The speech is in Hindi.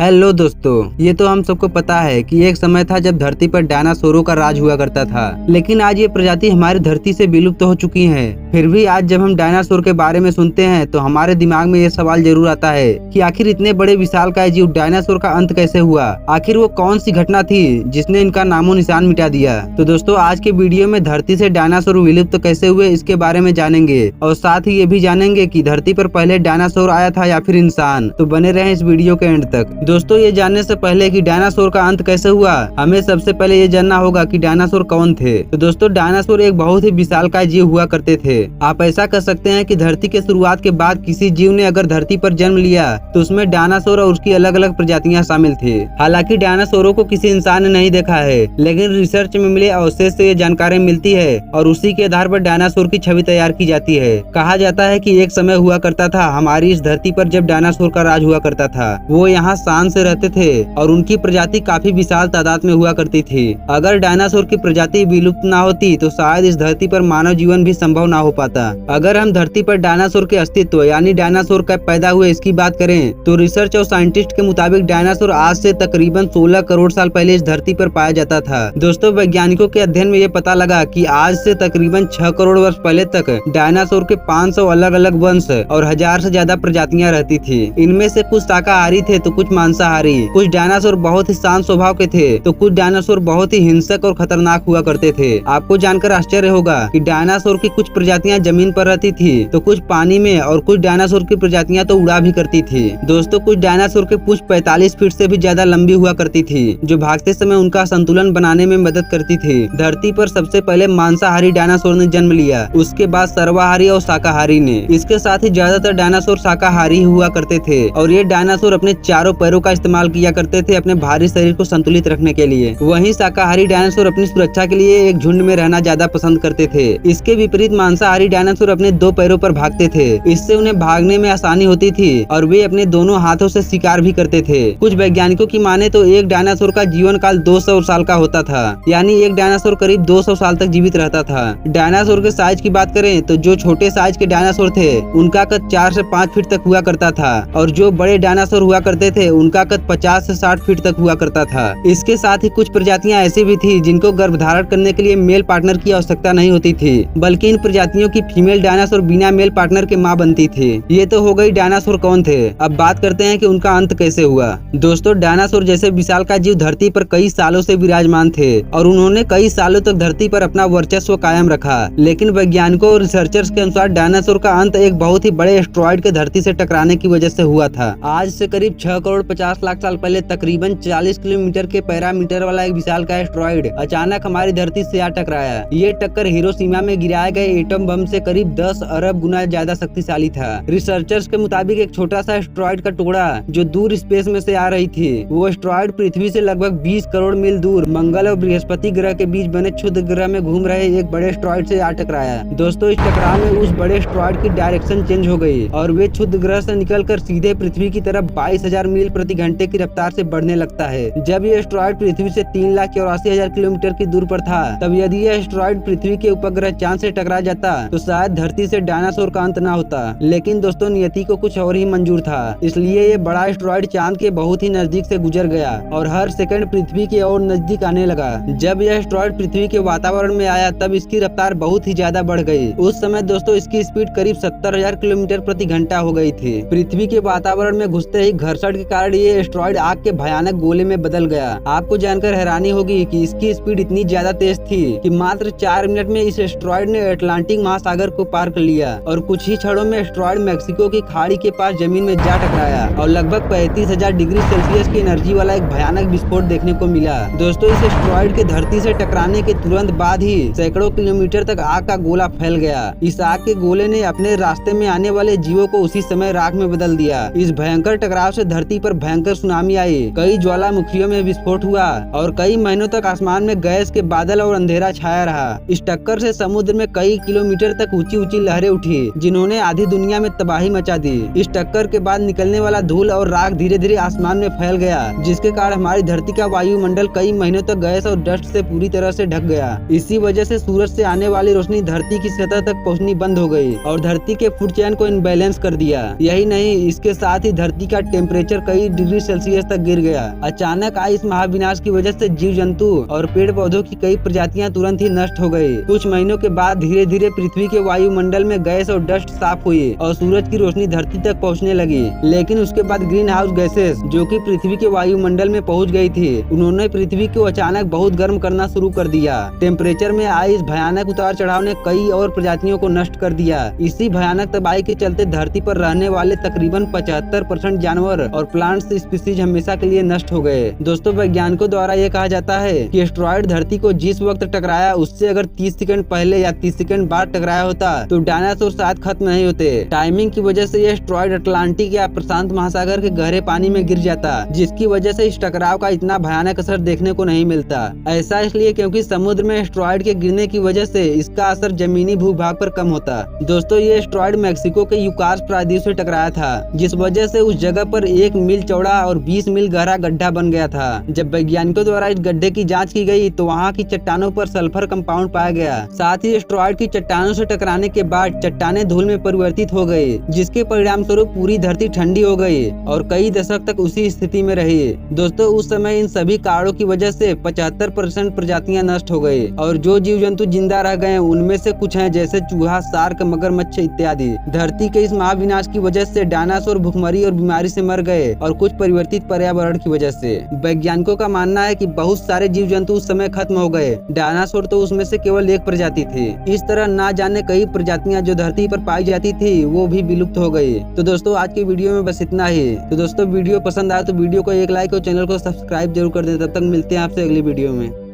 हेलो दोस्तों, ये तो हम सबको पता है कि एक समय था जब धरती पर डायनासोरों का राज हुआ करता था, लेकिन आज ये प्रजाति हमारी धरती से विलुप्त हो चुकी हैं। फिर भी आज जब हम डायनासोर के बारे में सुनते हैं तो हमारे दिमाग में ये सवाल जरूर आता है कि आखिर इतने बड़े विशालकाय जीव डायनासोर का अंत कैसे हुआ। आखिर वो कौन सी घटना थी जिसने इनका नामो निशान मिटा दिया। तो दोस्तों, आज के वीडियो में धरती से डायनासोर विलुप्त कैसे हुए इसके बारे में जानेंगे और साथ ही ये भी जानेंगे कि धरती पर पहले डायनासोर आया था या फिर इंसान। तो बने रहें इस वीडियो के एंड तक। दोस्तों, ये जानने से पहले कि डायनासोर का अंत कैसे हुआ, हमें सबसे पहले ये जानना होगा कि डायनासोर कौन थे। तो दोस्तों, डायनासोर एक बहुत ही विशालकाय जीव हुआ करते थे। आप ऐसा कह सकते हैं कि धरती के शुरुआत के बाद किसी जीव ने अगर धरती पर जन्म लिया तो उसमें डायनासोर और उसकी अलग अलग प्रजातियां शामिल थी। हालांकि डायनासोरों को किसी इंसान ने नहीं देखा है, लेकिन रिसर्च में मिले अवशेष से ये जानकारी मिलती है और उसी के आधार पर डायनासोर की छवि तैयार की जाती है। कहा जाता है कि एक समय हुआ करता था हमारी इस धरती पर जब डायनासोर का राज हुआ करता था। वो यहाँ शान से रहते थे और उनकी प्रजाति काफी विशाल तादाद में हुआ करती थी। अगर डायनासोर की प्रजाति विलुप्त ना होती तो शायद इस धरती पर मानव जीवन भी संभव ना हो पाता। अगर हम धरती पर डायनासोर के अस्तित्व यानी डायनासोर कब पैदा हुए इसकी बात करें तो रिसर्च और साइंटिस्ट के मुताबिक डायनासोर आज से तकरीबन 16 करोड़ साल पहले इस धरती पर पाया जाता था। दोस्तों, वैज्ञानिकों के अध्ययन में ये पता लगा कि आज से तकरीबन 6 करोड़ वर्ष पहले तक डायनासोर के 500 अलग अलग वंश और 1000 से ज्यादा प्रजातियां रहती थी। इनमें से कुछ शाकाहारी थे तो कुछ मांसाहारी। कुछ डायनासोर बहुत ही शांत स्वभाव के थे तो कुछ डायनासोर बहुत ही हिंसक और खतरनाक हुआ करते थे। आपको जानकर आश्चर्य होगा कि डायनासोर की कुछ प्रजातियां जमीन पर रहती थी तो कुछ पानी में और कुछ डायनासोर की प्रजातियां तो उड़ा भी करती थी। दोस्तों, कुछ डायनासोर के पूंछ 45 फीट से भी ज्यादा लंबी हुआ करती थी जो भागते समय उनका संतुलन बनाने में मदद करती थी। धरती पर सबसे पहले मांसाहारी डायनासोर ने जन्म लिया, उसके बाद सर्वाहारी और शाकाहारी ने। इसके साथ ही ज्यादातर डायनासोर शाकाहारी हुआ करते थे और ये डायनासोर अपने चारों पैरों का इस्तेमाल किया करते थे अपने भारी शरीर को संतुलित रखने के लिए। वहीं शाकाहारी डायनासोर अपनी सुरक्षा के लिए एक झुंड में रहना ज्यादा पसंद करते थे। इसके विपरीत मांसाहारी डायनासोर अपने 2 पैरों पर भागते थे। इससे उन्हें भागने में आसानी होती थी और वे अपने दोनों हाथों से शिकार भी करते थे। कुछ वैज्ञानिकों की माने तो एक डायनासोर का जीवन काल 200 साल का होता था, यानी एक डायनासोर करीब 200 साल तक जीवित रहता था। डायनासोर के साइज की बात करें तो जो छोटे साइज के डायनासोर थे उनका कद 4 से 5 फीट तक हुआ करता था और जो बड़े डायनासोर हुआ करते थे उनका कद 50 से 60 फीट तक हुआ करता था। इसके साथ ही कुछ प्रजातियां ऐसी भी थी जिनको गर्भधारण करने के लिए मेल पार्टनर की आवश्यकता नहीं होती थी, बल्कि इन प्रजातियों की फीमेल डायनासोर बिना मेल पार्टनर के मां बनती थी। ये तो हो गई डायनासोर कौन थे। अब बात करते हैं कि उनका अंत कैसे हुआ। दोस्तों, डायनासोर जैसे विशालकाय जीव धरती पर कई सालों से विराजमान थे और उन्होंने कई सालों तक धरती पर अपना वर्चस्व कायम रखा, लेकिन वैज्ञानिकों और रिसर्चर्स के अनुसार डायनासोर का अंत एक बहुत ही बड़े एस्ट्रॉइड के धरती से टकराने की वजह से हुआ था। आज से करीब 6 करोड़ 50 लाख साल पहले तकरीबन 40 किलोमीटर के पैरामीटर वाला एक विशालकाय एस्ट्रॉइड अचानक हमारी धरती से आ टकराया। ये टक्कर हिरोशिमा में गिराए गए एटम बम से करीब 10 अरब गुना ज्यादा शक्तिशाली था। रिसर्चर्स के मुताबिक एक छोटा सा एस्ट्रॉइड का टुकड़ा जो दूर स्पेस में से आ रही थी, वो एस्ट्रॉइड पृथ्वी से लगभग 20 करोड़ मील दूर मंगल और बृहस्पति ग्रह के बीच बने क्षुद्र ग्रह में घूम रहे एक बड़े एस्ट्रॉइड से आ टकराया। दोस्तों, इस टकराव में उस बड़े एस्ट्रॉइड की डायरेक्शन चेंज हो गई और वे क्षुद्र ग्रह से निकलकर सीधे पृथ्वी की तरफ 22,000 मील प्रति घंटे की रफ्तार से बढ़ने लगता है। जब ये एस्ट्रॉइड पृथ्वी से 3,84,000 किलोमीटर की दूर पर था, तब यदि यह एस्ट्रॉइड पृथ्वी के उपग्रह चांद से टकरा जाता तो शायद धरती से डायनासोर का अंत ना होता। लेकिन दोस्तों, नियति को कुछ और ही मंजूर था, इसलिए ये बड़ा एस्ट्रॉइड चांद के बहुत ही नजदीक से गुजर गया और हर सेकंड पृथ्वी के और नजदीक आने लगा। जब यह एस्ट्रॉइड पृथ्वी के वातावरण में आया तब इसकी रफ्तार बहुत ही ज्यादा बढ़ गई। उस समय दोस्तों इसकी स्पीड करीब 70,000 किलोमीटर प्रति घंटा हो गई थी। पृथ्वी के वातावरण में घुसते ही घर्षण के कारण ये एस्ट्रॉइड आग के भयानक गोले में बदल गया। आपको जानकर हैरानी होगी कि इसकी स्पीड इतनी ज्यादा तेज थी कि मात्र 4 मिनट में इस एस्ट्रॉइड ने अटलांटिक महासागर को पार कर लिया और कुछ ही क्षणों में एस्ट्रॉइड मैक्सिको की खाड़ी के पास जमीन में जा टकराया और लगभग 35,000 डिग्री सेल्सियस की एनर्जी वाला एक भयानक विस्फोट देखने को मिला। दोस्तों, इस एस्ट्रॉइड के धरती से टकराने के तुरंत बाद ही सैकड़ों किलोमीटर तक आग का गोला फैल गया। इस आग के गोले ने अपने रास्ते में आने वाले जीवों को उसी समय राख में बदल दिया। इस भयंकर टकराव से धरती पर भयंकर सुनामी आई, कई ज्वालामुखियों में विस्फोट हुआ और कई महीनों तक आसमान में गैस के बादल और अंधेरा छाया रहा। इस टक्कर से समुद्र में कई किलोमीटर तक ऊंची ऊंची लहरें उठी जिन्होंने आधी दुनिया में तबाही मचा दी। इस टक्कर के बाद निकलने वाला धूल और राख धीरे धीरे आसमान में फैल गया, जिसके कारण हमारी धरती का वायुमंडल कई महीनों तक गैस और डस्ट से पूरी तरह से ढक गया। इसी वजह से सूरज से आने वाली रोशनी धरती की सतह तक पहुंचनी बंद हो गई और धरती के फूड चेन को इनबैलेंस कर दिया। यही नहीं, इसके साथ ही धरती का टेम्परेचर कई डिग्री सेल्सियस तक गिर गया। अचानक आई इस महाविनाश की वजह से जीव जंतु और पेड़ पौधों की कई प्रजातियां तुरंत ही नष्ट हो गई। कुछ महीनों के बाद धीरे धीरे पृथ्वी के वायुमंडल में गैस और डस्ट साफ हुई और सूरज की रोशनी धरती तक पहुंचने लगी। लेकिन उसके बाद ग्रीन हाउस गैसेस जो कि पृथ्वी के वायुमंडल में पहुंच गई थी, उन्होंने पृथ्वी को अचानक बहुत गर्म करना शुरू कर दिया। टेम्परेचर में आई इस भयानक उतार चढ़ाव ने कई और प्रजातियों को नष्ट कर दिया। इसी भयानक तबाही के चलते धरती पर रहने वाले तकरीबन 75% जानवर और प्लांट्स स्पीसीज हमेशा के लिए नष्ट हो गए। दोस्तों, वैज्ञानिकों द्वारा यह कहा जाता है कि एस्टेरॉयड धरती को जिस वक्त टकराया उससे अगर 30 सेकंड पहले या 30 सेकंड बाद टकराया होता तो डायनासोर शायद खत्म नहीं होते। टाइमिंग की वजह से यह एस्टेरॉयड अटलांटिक या प्रशांत महासागर के गहरे पानी में गिर जाता, जिसकी वजह से इस टकराव का इतना भयानक असर देखने को नहीं मिलता। ऐसा इसलिए क्योंकि समुद्र में एस्टेरॉयड के गिरने की वजह से इसका असर जमीनी भूभाग पर कम होता। दोस्तों, ये एस्टेरॉयड मैक्सिको के यूकास प्रायद्वीप से टकराया था, जिस वजह से उस जगह पर 1 मील चौड़ा और 20 मील गहरा गड्ढा बन गया था। जब वैज्ञानिकों द्वारा इस गड्ढे की जांच की गई तो वहां की चट्टानों पर सल्फर कंपाउंड पाया गया। साथ ही एस्टेरॉयड की चट्टानों से टकराने के बाद चट्टानें धूल में परिवर्तित हो गई, जिसके परिणाम स्वरूप पूरी धरती ठंडी हो गई और कई दशक तक उसी स्थिति में रही। दोस्तों, उस समय इन सभी कारणों की वजह से 75% प्रजातियां नष्ट हो गई और जो जीव जंतु जिंदा रह गए उनमें से कुछ हैं जैसे चूहा, शार्क, मगरमच्छ इत्यादि। धरती के इस महाविनाश की वजह से डायनासोर भुखमरी और बीमारी से मर गए और कुछ परिवर्तित पर्यावरण की वजह से। वैज्ञानिकों का मानना है कि बहुत सारे जीव जंतु उस समय खत्म हो गए। डायनासोर तो उसमें से केवल एक प्रजाति थी। इस तरह ना जाने कई प्रजातियां जो धरती पर पाई जाती थी वो भी विलुप्त हो गई। तो दोस्तों, आज की वीडियो में बस इतना ही। तो दोस्तों, वीडियो पसंद आया तो वीडियो को एक लाइक और चैनल को सब्सक्राइब जरूर कर दें। तब तक मिलते हैं आपसे अगली वीडियो में।